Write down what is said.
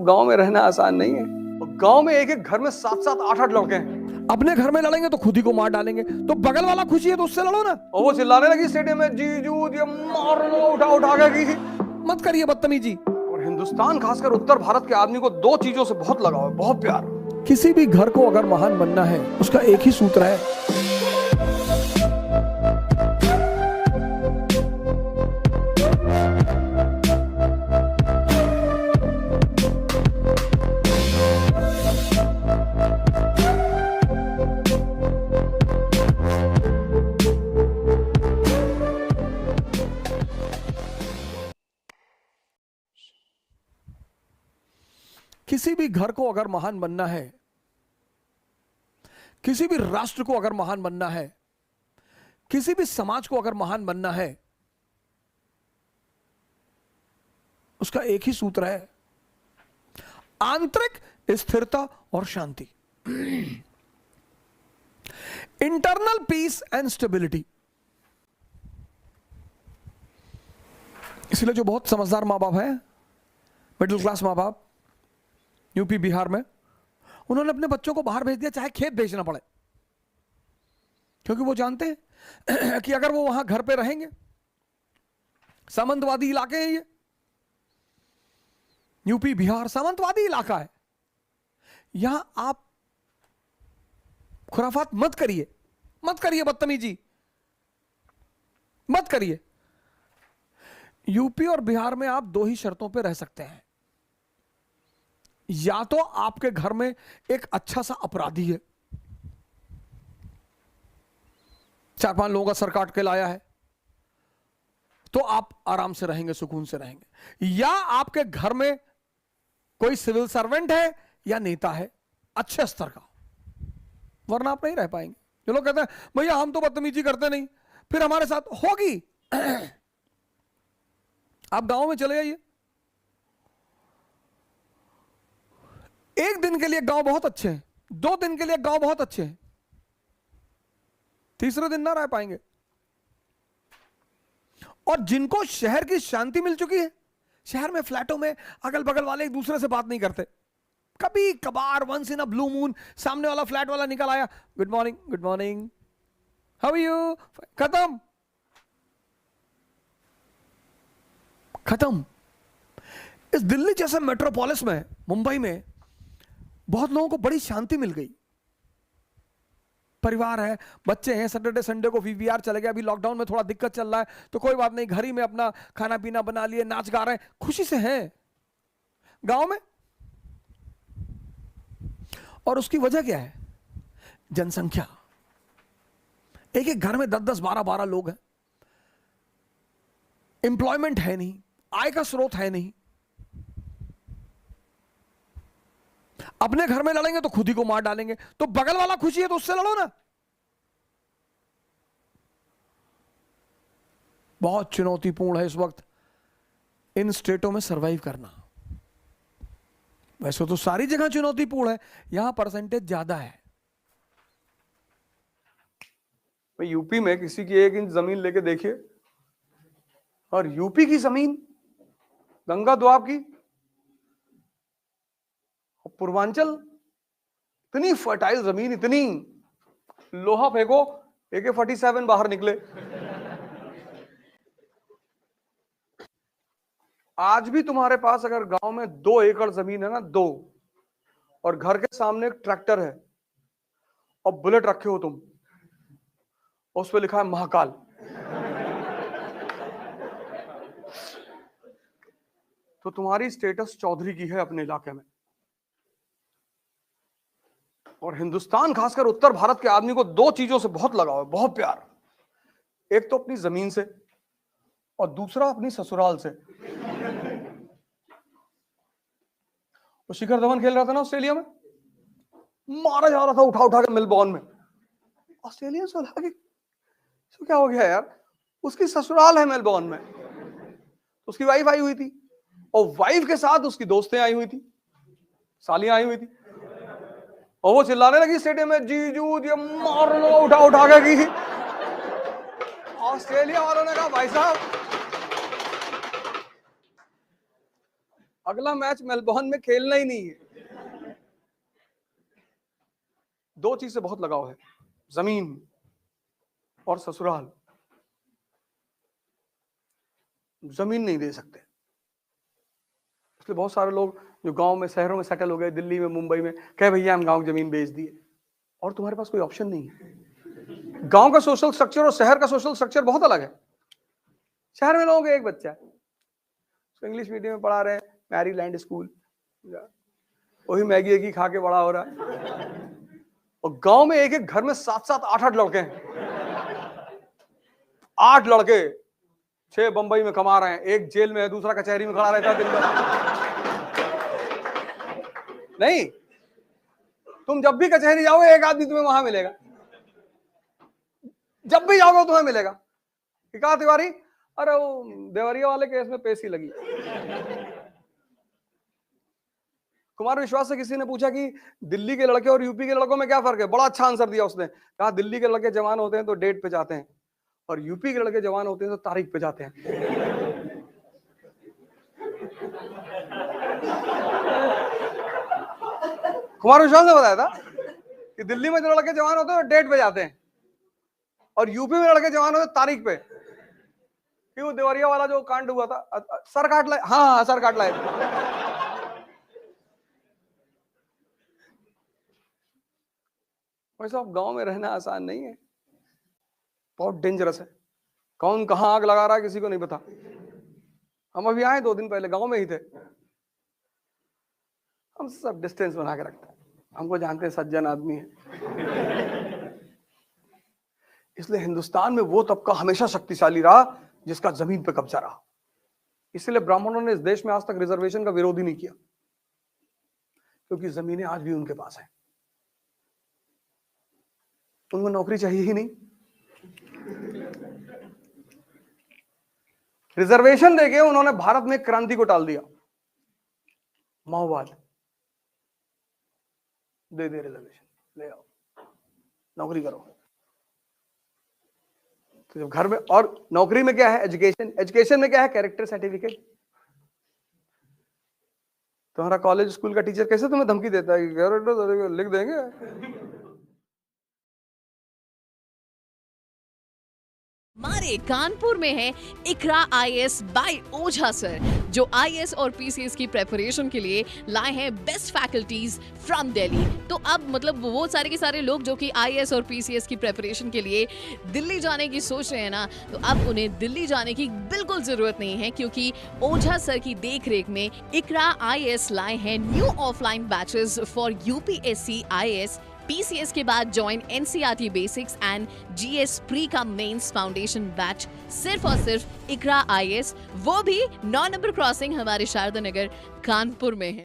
गांव में रहना आसान नहीं है। गांव में एक एक घर में 7-7 8-8 लड़के हैं। अपने घर में लड़ेंगे तो खुद ही को मार डालेंगे, तो बगल वाला खुशी है तो उससे लड़ो ना। और वो चिल्लाने लगी स्टेडियम में, जीजू ये मार लो, उठा उठा के की। मत करिए बदतमीजी। और हिंदुस्तान खासकर उत्तर भारत के आदमी को दो चीजों से बहुत लगाव है, बहुत प्यार। किसी भी घर को अगर महान बनना है उसका एक ही सूत्र है, किसी भी घर को अगर महान बनना है, किसी भी राष्ट्र को अगर महान बनना है, किसी भी समाज को अगर महान बनना है, उसका एक ही सूत्र है, आंतरिक स्थिरता और शांति। Internal peace and stability. इसलिए जो बहुत समझदार मां बाप हैं, मिडिल क्लास मां बाप यूपी बिहार में, उन्होंने अपने बच्चों को बाहर भेज दिया, चाहे खेत बेचना पड़े, क्योंकि वो जानते हैं कि अगर वो वहां घर पे रहेंगे, सामंतवादी इलाके हैं ये, यूपी बिहार सामंतवादी इलाका है, यहां आप खुराफात मत करिए, मत करिए बदतमीजी, मत करिए। यूपी और बिहार में आप दो ही शर्तों पे रह सकते हैं, या तो आपके घर में एक अच्छा सा अपराधी है, 4-5 लोगों का सर काट के लाया है, तो आप आराम से रहेंगे, सुकून से रहेंगे, या आपके घर में कोई सिविल सर्वेंट है या नेता है अच्छे स्तर का, वरना आप नहीं रह पाएंगे। जो लोग कहते हैं भैया हम तो बदतमीजी करते नहीं, फिर हमारे साथ होगी। आप गांव में चले जाइए, एक दिन के लिए गांव बहुत अच्छे हैं, 2 दिन के लिए गांव बहुत अच्छे हैं, तीसरे दिन ना रह पाएंगे। और जिनको शहर की शांति मिल चुकी है, शहर में फ्लैटों में अगल बगल वाले एक दूसरे से बात नहीं करते, कभी कभार once in a blue moon सामने वाला फ्लैट वाला निकल आया, good morning good morning, how are you, खत्म खत्म। इस दिल्ली जैसे मेट्रोपोलिस में, मुंबई में बहुत लोगों को बड़ी शांति मिल गई। परिवार है, बच्चे हैं, सैटरडे संडे को वीवीआर चले गए, अभी लॉकडाउन में थोड़ा दिक्कत चल रहा है तो कोई बात नहीं, घर ही में अपना खाना पीना बना लिए, नाच गा रहे हैं, खुशी से हैं गांव में। और उसकी वजह क्या है? जनसंख्या। एक एक घर में 10-10 12-12 लोग हैं, एम्प्लॉयमेंट है नहीं, आय का स्रोत है नहीं। अपने घर में लड़ेंगे तो खुद ही को मार डालेंगे, तो बगल वाला खुशी है तो उससे लड़ो ना। बहुत चुनौतीपूर्ण है इस वक्त इन स्टेटों में सरवाइव करना। वैसे तो सारी जगह चुनौतीपूर्ण है, यहां परसेंटेज ज्यादा है। यूपी में किसी की 1 इंच जमीन लेके देखिए, और यूपी की जमीन गंगा द्वाब की, पूर्वांचल, इतनी फर्टाइल जमीन, इतनी, लोहा फेंको AK-47 बाहर निकले। आज भी तुम्हारे पास अगर गांव में 2 एकड़ जमीन है ना, 2, और घर के सामने एक ट्रैक्टर है और बुलेट रखे हो तुम, उस पर लिखा है महाकाल, तो तुम्हारी स्टेटस चौधरी की है अपने इलाके में। और हिंदुस्तान खासकर उत्तर भारत के आदमी को 2 चीजों से बहुत लगाव है, बहुत प्यार। एक तो अपनी जमीन से, और दूसरा अपनी ससुराल से। वो शिखर धवन खेल रहा था ना ऑस्ट्रेलिया में, मारा जा रहा था उठा उठा के मेलबोर्न में, ऑस्ट्रेलिया से लगा कि क्या हो गया यार, उसकी ससुराल है मेलबोर्न में, उसकी वाइफ आई हुई थी, और वाइफ के साथ उसकी दोस्तें आई हुई थी, सालियां आई हुई थी, और वो चिल्लाने लगी स्टेडियम में, जीजू ये मार लो, उठा उठा के की। ऑस्ट्रेलिया वालों ने कहा भाई साहब अगला मैच मेलबोर्न में खेलना ही नहीं है। दो चीज से बहुत लगाव है, जमीन और ससुराल। जमीन नहीं दे सकते, इसलिए बहुत सारे लोग जो गांव में शहरों में सेटल हो गए, दिल्ली में मुंबई में, कहे भैया हम गांव की जमीन बेच दिए, और तुम्हारे पास कोई ऑप्शन नहीं है। गांव का सोशल स्ट्रक्चर और शहर का सोशल स्ट्रक्चर बहुत अलग है। शहर में लोगों का एक बच्चा है, उसको इंग्लिश मीडियम में पढ़ा रहे हैं, मैरीलैंड स्कूल, वही मैगी एगी खा के बड़ा हो रहा है। और गांव में एक एक घर में 7-7, 8-8 लड़के हैं। 8 लड़के, 6 बंबई में कमा रहे हैं, एक जेल में है, दूसरा कचहरी में खड़ा रहता है दिन भर। नहीं, तुम जब भी कचहरी जाओगे एक आदमी तुम्हें वहां मिलेगा, जब भी जाओगे तुम्हें मिलेगा कि कहा तिवारी, अरे वो देवरिया वाले केस में पेशी लगी। कुमार विश्वास से किसी ने पूछा कि दिल्ली के लड़के और यूपी के लड़कों में क्या फर्क है, बड़ा अच्छा आंसर दिया उसने, कहा दिल्ली के लड़के जवान होते हैं तो डेट पे जाते हैं, और यूपी के लड़के जवान होते हैं तो तारीख पे जाते हैं। कुमार विश्वास ने बताया था कि दिल्ली में जो लड़के जवान होते हैं वो डेट पे जाते हैं, और यूपी में लड़के जवान होते हैं तारीख पे। कि वो देवरिया वाला जो कांड हुआ था, सर काट लाए, हाँ सर काट लाए। वैसे अब गांव में रहना आसान नहीं है, बहुत डेंजरस है। कौन कहां आग लगा रहा है किसी को नहीं पता। हम अभी आए 2 दिन पहले, गांव में ही थे। हम सब डिस्टेंस बना के रखते हैं, हमको जानते हैं सज्जन आदमी है। इसलिए हिंदुस्तान में वो तबका हमेशा शक्तिशाली रहा जिसका जमीन पे कब्जा रहा। इसलिए ब्राह्मणों ने इस देश में आज तक रिजर्वेशन का विरोध ही नहीं किया, क्योंकि जमीनें आज भी उनके पास हैं। उनको नौकरी चाहिए ही नहीं। रिजर्वेशन देके उन्होंने भारत में क्रांति को टाल दिया। माओवाद दे रिजर्वेशन, ले आओ नौकरी करो। तो जब घर में, और नौकरी में क्या है, एजुकेशन, एजुकेशन में क्या है, कैरेक्टर सर्टिफिकेट। तुम्हारा कॉलेज स्कूल का टीचर कैसे तुम्हें धमकी देता है कि कैरेक्टर लिख देंगे। हमारे कानपुर में है इकरा आईएएस बाय ओझा सर, जो आईएएस और पीसीएस की प्रेपरेशन के लिए लाए हैं बेस्ट फैकल्टीज फ्रॉम दिल्ली। तो अब मतलब वो सारे के सारे लोग जो कि आईएएस और पीसीएस की प्रेपरेशन के लिए दिल्ली जाने की सोच रहे हैं ना, तो अब उन्हें दिल्ली जाने की बिल्कुल जरूरत नहीं है, क्योंकि ओझा सर की देखरेख में इकरा आईएएस लाए हैं new offline batches for UPSC IAS PCS के बाद join NCERT basics and GS pre का मेंस फाउंडेशन बैच सिर्फ और सिर्फ इकरा आईएएस, वो भी 9 नंबर क्रॉसिंग हमारे शारदा नगर कानपुर में है।